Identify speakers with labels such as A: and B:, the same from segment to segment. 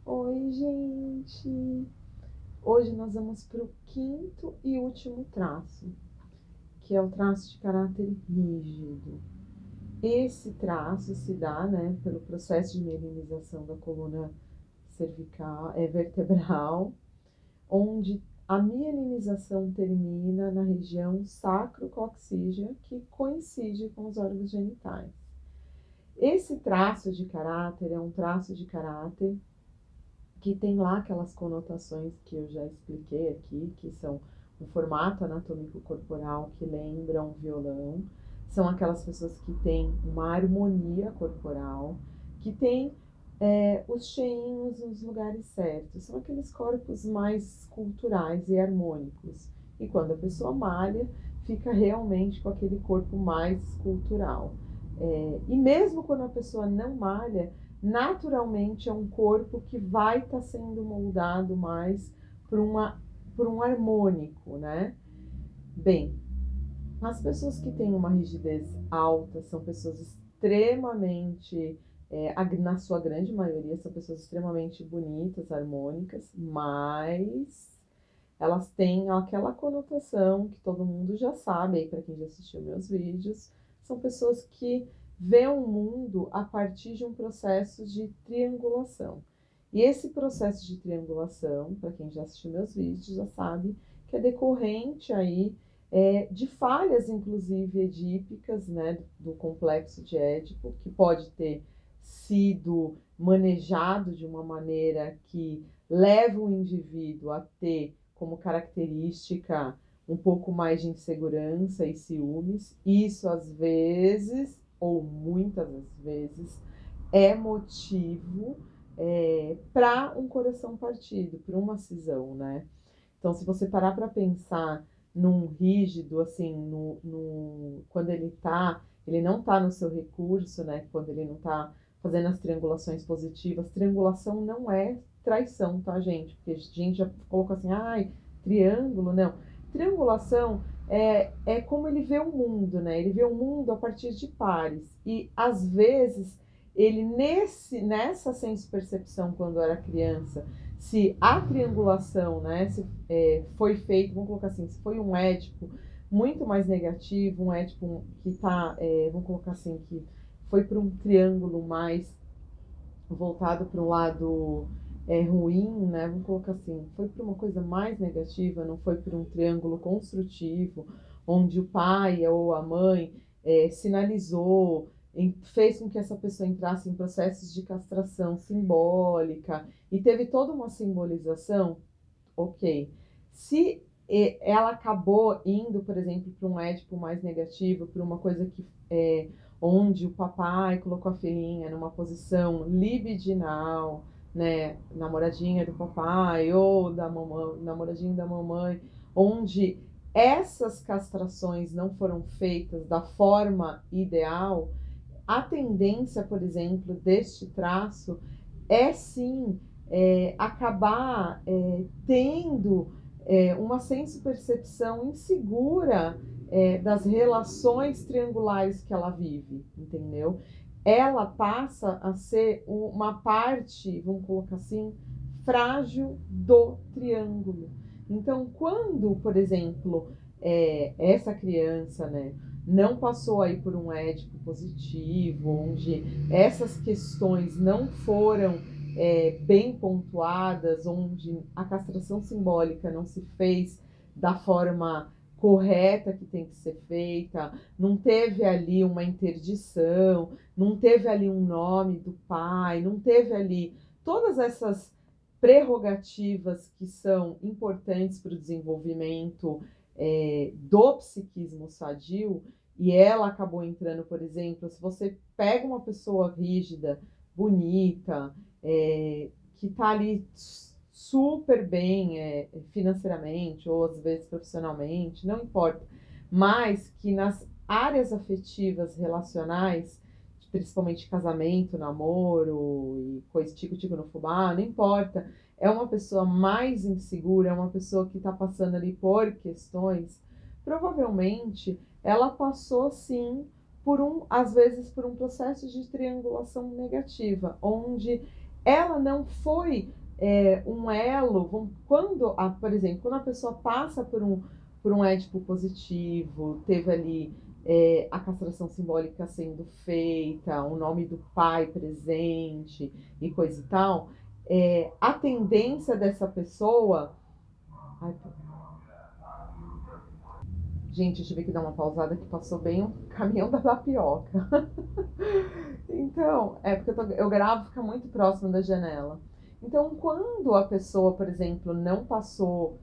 A: Oi, gente! Hoje nós vamos para o quinto e último traço, que é o traço de caráter rígido. Esse traço se dá, pelo processo de mielinização da coluna cervical, vertebral, onde a mielinização termina na região sacrococcígea, que coincide com os órgãos genitais. Esse traço de caráter é um traço de caráter que tem lá aquelas conotações que eu já expliquei aqui, que são um formato anatômico corporal que lembra um violão, são aquelas pessoas que têm uma harmonia corporal, que têm os cheinhos nos lugares certos, são aqueles corpos mais culturais e harmônicos. E quando a pessoa malha, fica realmente com aquele corpo mais escultural. E mesmo quando a pessoa não malha, naturalmente é um corpo que vai estar sendo moldado mais por um harmônico, né? Bem, as pessoas que têm uma rigidez alta são pessoas extremamente, na sua grande maioria, são pessoas extremamente bonitas, harmônicas, mas elas têm aquela conotação que todo mundo já sabe, aí para quem já assistiu meus vídeos, são pessoas que veem o mundo a partir de um processo de triangulação. E esse processo de triangulação, para quem já assistiu meus vídeos, já sabe que é decorrente aí de falhas, inclusive edípicas, né, do complexo de Édipo, que pode ter sido manejado de uma maneira que leva o indivíduo a ter como característica um pouco mais de insegurança e ciúmes. Isso às vezes, ou muitas das vezes, é motivo para um coração partido, para uma cisão, né? Então, se você parar para pensar num rígido, assim, quando ele não tá no seu recurso, né? Quando ele não tá fazendo as triangulações positivas. Triangulação não é traição, tá, gente? Porque a gente já colocou assim, ai, triângulo, não. Triangulação é como ele vê o mundo, né? Ele vê o mundo a partir de pares. E, às vezes, ele nessa senso-percepção, quando era criança, se a triangulação, né, foi feito, vamos colocar assim, se foi um Édipo muito mais negativo, um Édipo que está, vamos colocar assim, que foi para um triângulo mais voltado para um lado ruim, né? Vamos colocar assim, foi para uma coisa mais negativa, não foi para um triângulo construtivo, onde o pai ou a mãe sinalizou, fez com que essa pessoa entrasse em processos de castração simbólica e teve toda uma simbolização, ok. Se ela acabou indo, por exemplo, para um Édipo mais negativo, para uma coisa que onde o papai colocou a filhinha numa posição libidinal, né, namoradinha do papai ou da mamãe, namoradinho da mamãe, onde essas castrações não foram feitas da forma ideal, a tendência, por exemplo, deste traço é sim acabar tendo uma senso-percepção insegura das relações triangulares que ela vive, entendeu? Ela passa a ser uma parte, vamos colocar assim, frágil do triângulo. Então, quando, por exemplo, essa criança, né, não passou aí por um Édipo positivo, onde essas questões não foram bem pontuadas, onde a castração simbólica não se fez da forma correta que tem que ser feita, não teve ali uma interdição, não teve ali um nome do pai, não teve ali todas essas prerrogativas que são importantes para o desenvolvimento do psiquismo sadio, e ela acabou entrando, por exemplo, se você pega uma pessoa rígida, bonita, que está ali super bem financeiramente ou às vezes profissionalmente, não importa, mas que nas áreas afetivas relacionais, principalmente casamento, namoro e coisa tico-tico no fubá, não importa, é uma pessoa mais insegura, é uma pessoa que está passando ali por questões, provavelmente ela passou sim às vezes por um processo de triangulação negativa, onde ela não foi um elo, por exemplo, quando a pessoa passa por um édipo positivo, teve ali a castração simbólica sendo feita, o nome do pai presente e coisa e tal, a tendência dessa pessoa... Ai, gente, eu tive que dar uma pausada que passou bem um caminhão da tapioca. Então, é porque eu gravo, fica muito próximo da janela. Então, quando a pessoa, por exemplo, não passou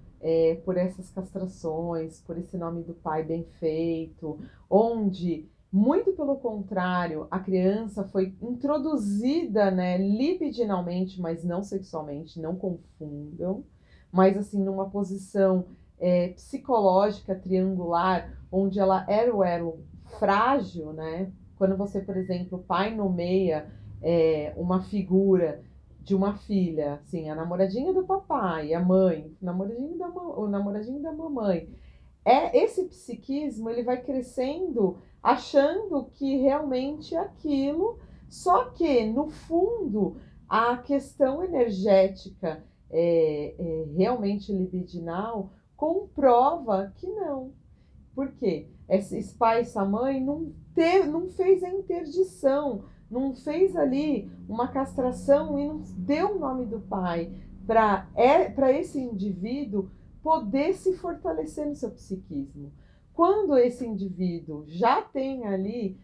A: por essas castrações, por esse nome do pai bem feito, onde, muito pelo contrário, a criança foi introduzida, né, libidinalmente, mas não sexualmente, não confundam, mas assim, numa posição psicológica triangular, onde ela era o elo frágil, né? Quando você, por exemplo, o pai nomeia uma figura de uma filha, assim, a namoradinha do papai, a mãe, o namoradinho da mamãe. Esse psiquismo, ele vai crescendo achando que realmente é aquilo, só que, no fundo, a questão energética realmente libidinal comprova que não. Por quê? Esse pai, essa mãe não fez a interdição, não fez ali uma castração e não deu o nome do pai para esse indivíduo poder se fortalecer no seu psiquismo. Quando esse indivíduo já tem ali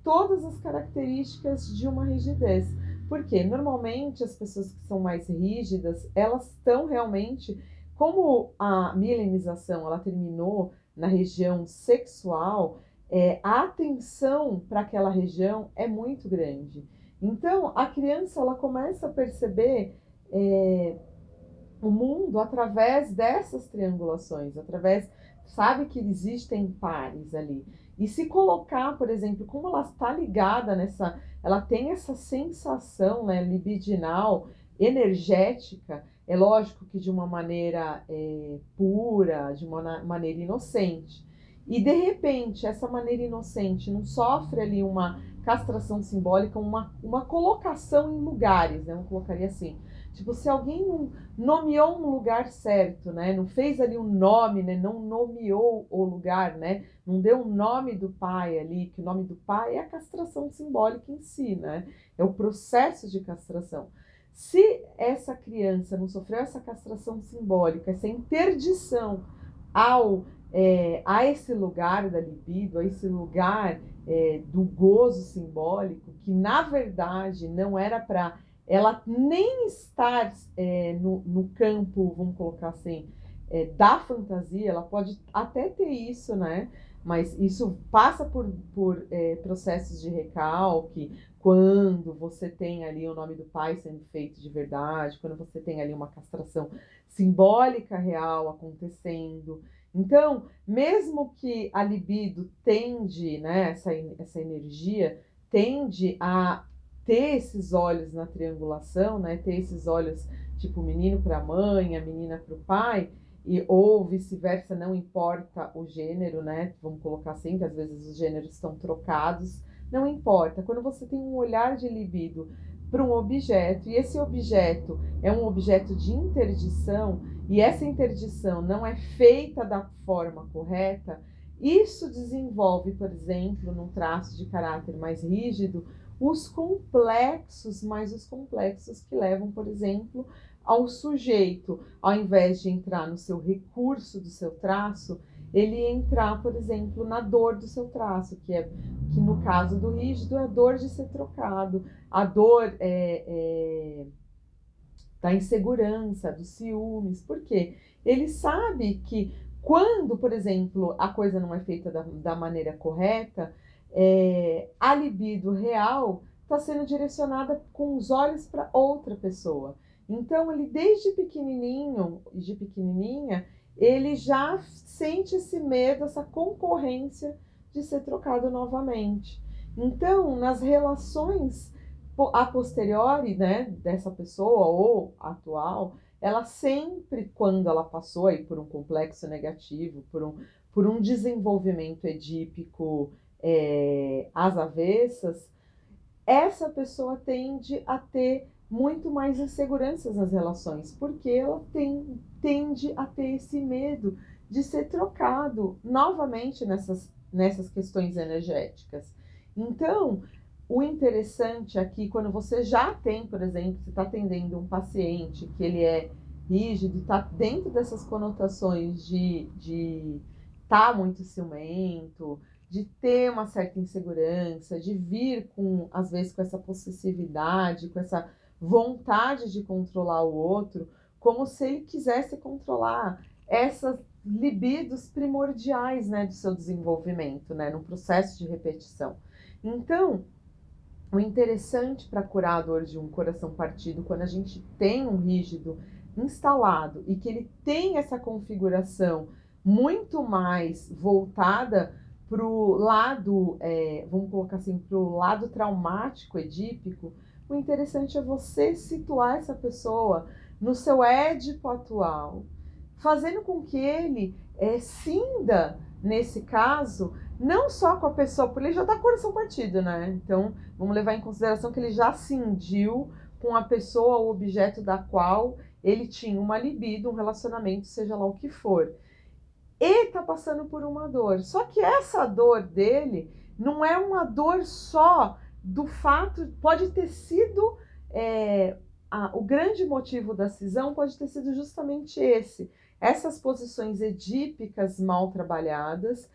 A: todas as características de uma rigidez. Porque normalmente as pessoas que são mais rígidas, elas estão realmente, como a milenização ela terminou na região sexual, a atenção para aquela região é muito grande. Então, a criança ela começa a perceber o mundo através dessas triangulações, sabe que existem pares ali. E se colocar, por exemplo, como ela está ligada ela tem essa sensação, né, libidinal, energética, é lógico que de uma maneira pura, de uma maneira inocente. E de repente, essa maneira inocente não sofre ali uma castração simbólica, uma colocação em lugares, né? Eu colocaria assim. Tipo, se alguém não nomeou um lugar certo, né? Não fez ali um nome, né? Não nomeou o lugar, né? Não deu o nome do pai ali, que o nome do pai é a castração simbólica em si, né? É o processo de castração. Se essa criança não sofreu essa castração simbólica, essa interdição a esse lugar da libido, a esse lugar do gozo simbólico, que na verdade não era para ela nem estar no campo, vamos colocar assim, da fantasia, ela pode até ter isso, né? Mas isso passa por processos de recalque, quando você tem ali o nome do pai sendo feito de verdade, quando você tem ali uma castração simbólica real acontecendo. Então, mesmo que a libido tende, né, essa energia, tende a ter esses olhos na triangulação, né, ter esses olhos tipo menino para a mãe, a menina para o pai, ou vice-versa, não importa o gênero, né? Vamos colocar assim, que às vezes os gêneros estão trocados, não importa. Quando você tem um olhar de libido para um objeto, e esse objeto é um objeto de interdição, e essa interdição não é feita da forma correta, isso desenvolve, por exemplo, num traço de caráter mais rígido, os complexos, mais os complexos que levam, por exemplo, ao sujeito, ao invés de entrar no seu recurso do seu traço, ele entrar, por exemplo, na dor do seu traço, que no caso do rígido é a dor de ser trocado, a dor da insegurança, dos ciúmes. Por quê? Ele sabe que quando, por exemplo, a coisa não é feita da maneira correta, a libido real está sendo direcionada com os olhos para outra pessoa. Então, ele desde pequenininho, de pequenininha, ele já sente esse medo, essa concorrência de ser trocado novamente. Então, nas relações a posteriori, né, dessa pessoa ou atual, ela sempre, quando ela passou aí por um complexo negativo, por um desenvolvimento edípico às avessas, essa pessoa tende a ter muito mais inseguranças nas relações, porque ela tende a ter esse medo de ser trocado novamente nessas questões energéticas. Então, o interessante aqui, quando você já tem, por exemplo, você está atendendo um paciente que ele é rígido, está dentro dessas conotações de estar muito ciumento, de ter uma certa insegurança, de vir com, às vezes, com essa possessividade, com essa vontade de controlar o outro, como se ele quisesse controlar essas libidos primordiais, né, do seu desenvolvimento, né, no processo de repetição. Então, o interessante para curar a dor de um coração partido, quando a gente tem um rígido instalado e que ele tem essa configuração muito mais voltada para o lado, vamos colocar assim, para o lado traumático edípico, o interessante é você situar essa pessoa no seu édipo atual, fazendo com que ele cinda, nesse caso, não só com a pessoa, porque ele já está com o coração partido, né? Então, vamos levar em consideração que ele já cindiu com a pessoa ou objeto da qual ele tinha uma libido, um relacionamento, seja lá o que for. E está passando por uma dor. Só que essa dor dele não é uma dor só do fato, pode ter sido, o grande motivo da cisão pode ter sido justamente esse. Essas posições edípicas mal trabalhadas,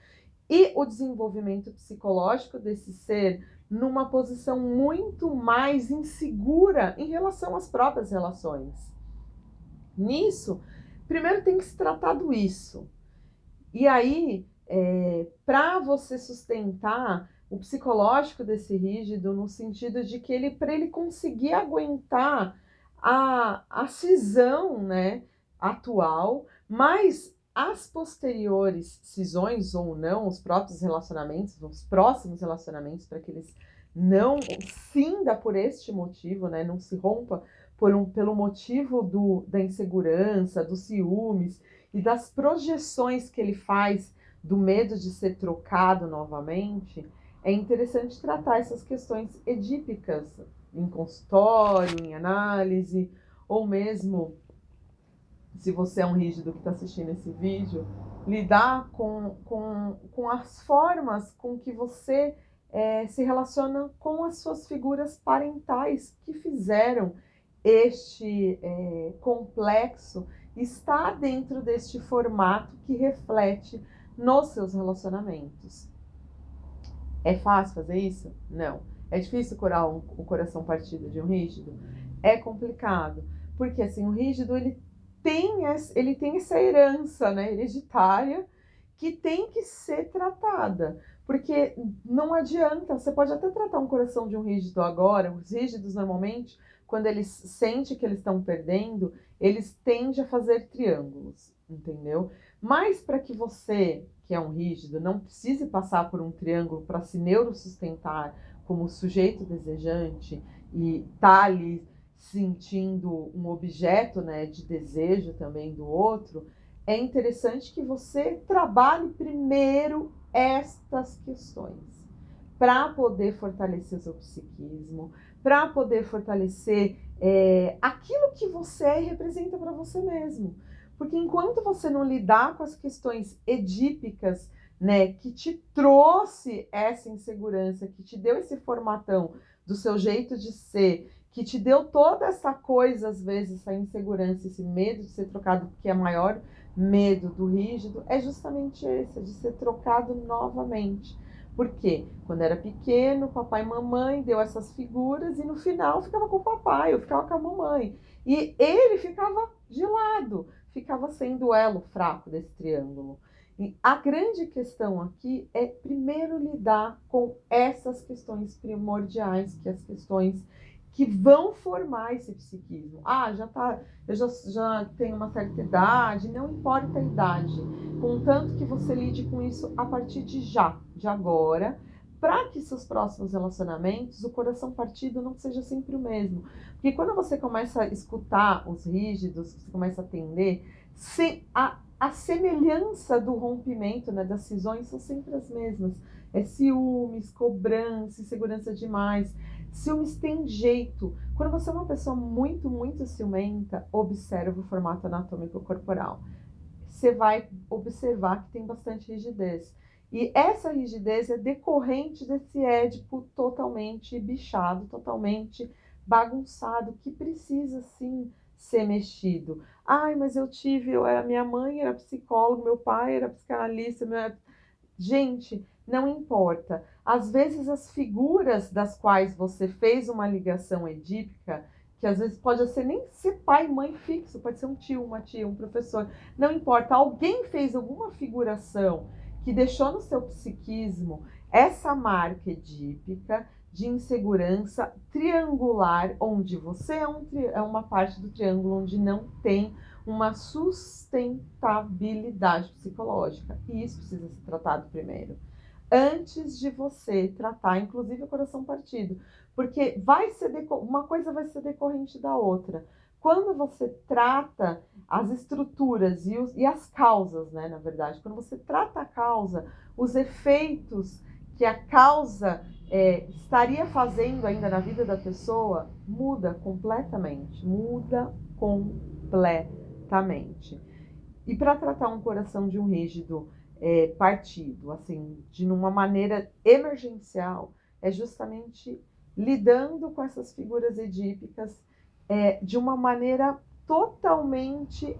A: e o desenvolvimento psicológico desse ser numa posição muito mais insegura em relação às próprias relações. Nisso, primeiro tem que se tratar do isso. E aí, para você sustentar o psicológico desse rígido, no sentido de que para ele conseguir aguentar a cisão, né, atual, mas as posteriores cisões ou não, os próprios relacionamentos, os próximos relacionamentos, para que eles não cinda por este motivo, né, não se rompa pelo motivo da insegurança, dos ciúmes e das projeções que ele faz do medo de ser trocado novamente, é interessante tratar essas questões edípicas em consultório, em análise, ou mesmo, se você é um rígido que está assistindo esse vídeo, lidar com as formas com que você se relaciona com as suas figuras parentais que fizeram este complexo estar dentro deste formato que reflete nos seus relacionamentos. É fácil fazer isso? Não. É difícil curar o coração partido de um rígido? É complicado, porque assim, o rígido ele tem essa herança, né, hereditária que tem que ser tratada, porque não adianta, você pode até tratar um coração de um rígido agora, os rígidos normalmente, quando eles sentem que eles estão perdendo, eles tendem a fazer triângulos, entendeu? Mas para que você, que é um rígido, não precise passar por um triângulo para se neurosustentar como sujeito desejante e tá ali sentindo um objeto, né, de desejo também do outro, é interessante que você trabalhe primeiro estas questões para poder fortalecer o seu psiquismo, para poder fortalecer aquilo que você é e representa para você mesmo. Porque enquanto você não lidar com as questões edípicas, né, que te trouxe essa insegurança, que te deu esse formatão do seu jeito de ser, que te deu toda essa coisa, às vezes, essa insegurança, esse medo de ser trocado, porque é maior medo do rígido, é justamente esse, de ser trocado novamente. Porque quando era pequeno, papai e mamãe deu essas figuras e no final ficava com o papai, eu ficava com a mamãe. E ele ficava de lado, ficava sendo o elo fraco desse triângulo. E a grande questão aqui é primeiro lidar com essas questões primordiais, que as questões que vão formar esse psiquismo. Eu já tenho uma certa idade, não importa a idade, contanto que você lide com isso a partir de agora, para que seus próximos relacionamentos, o coração partido não seja sempre o mesmo. Porque quando você começa a escutar os rígidos, você começa a atender, a semelhança do rompimento, né, das cisões são sempre as mesmas. É ciúmes, cobrança, insegurança demais. Ciúmes tem jeito. Quando você é uma pessoa muito, muito ciumenta, observa o formato anatômico corporal. Você vai observar que tem bastante rigidez. E essa rigidez é decorrente desse Édipo totalmente bichado, totalmente bagunçado, que precisa sim ser mexido. Ai, mas minha mãe era psicóloga, meu pai era psicanalista, gente, não importa. Às vezes as figuras das quais você fez uma ligação edípica, que às vezes pode ser nem ser pai e mãe fixo, pode ser um tio, uma tia, um professor, não importa. Alguém fez alguma figuração que deixou no seu psiquismo essa marca edípica de insegurança triangular, onde você é uma parte do triângulo onde não tem uma sustentabilidade psicológica. E isso precisa ser tratado primeiro, antes de você tratar, inclusive, o coração partido. Porque uma coisa vai ser decorrente da outra. Quando você trata as estruturas e as causas, né, na verdade, quando você trata a causa, os efeitos que a causa estaria fazendo ainda na vida da pessoa, muda completamente. Muda completamente. E para tratar um coração de um rígido partido, assim, de uma maneira emergencial, é justamente lidando com essas figuras edípicas de uma maneira totalmente,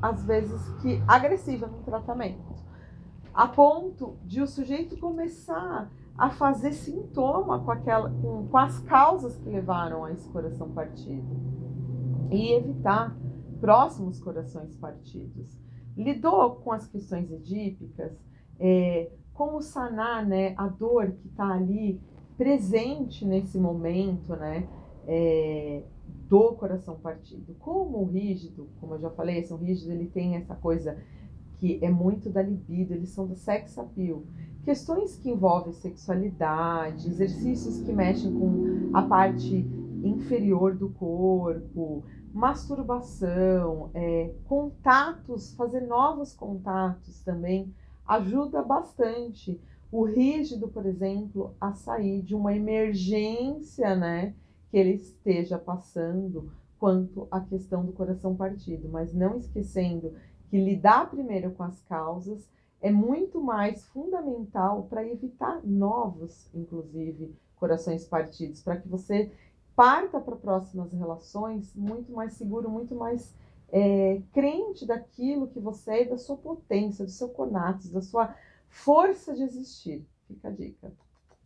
A: às vezes, que agressiva no tratamento, a ponto de o sujeito começar a fazer sintoma com as causas que levaram a esse coração partido e evitar próximos corações partidos. Lidou com as questões edípicas, como sanar, né, a dor que está ali presente nesse momento, né, do coração partido. Como o rígido, como eu já falei, esse rígido ele tem essa coisa que é muito da libido, eles são do sex appeal. Questões que envolvem sexualidade, exercícios que mexem com a parte inferior do corpo, masturbação, contatos, fazer novos contatos também ajuda bastante. O rígido, por exemplo, a sair de uma emergência, né, que ele esteja passando quanto à questão do coração partido, mas não esquecendo que lidar primeiro com as causas é muito mais fundamental para evitar novos, inclusive, corações partidos, para que você parta para próximas relações muito mais seguro, muito mais crente daquilo que você é, da sua potência, do seu conatos, da sua força de existir. Fica a dica.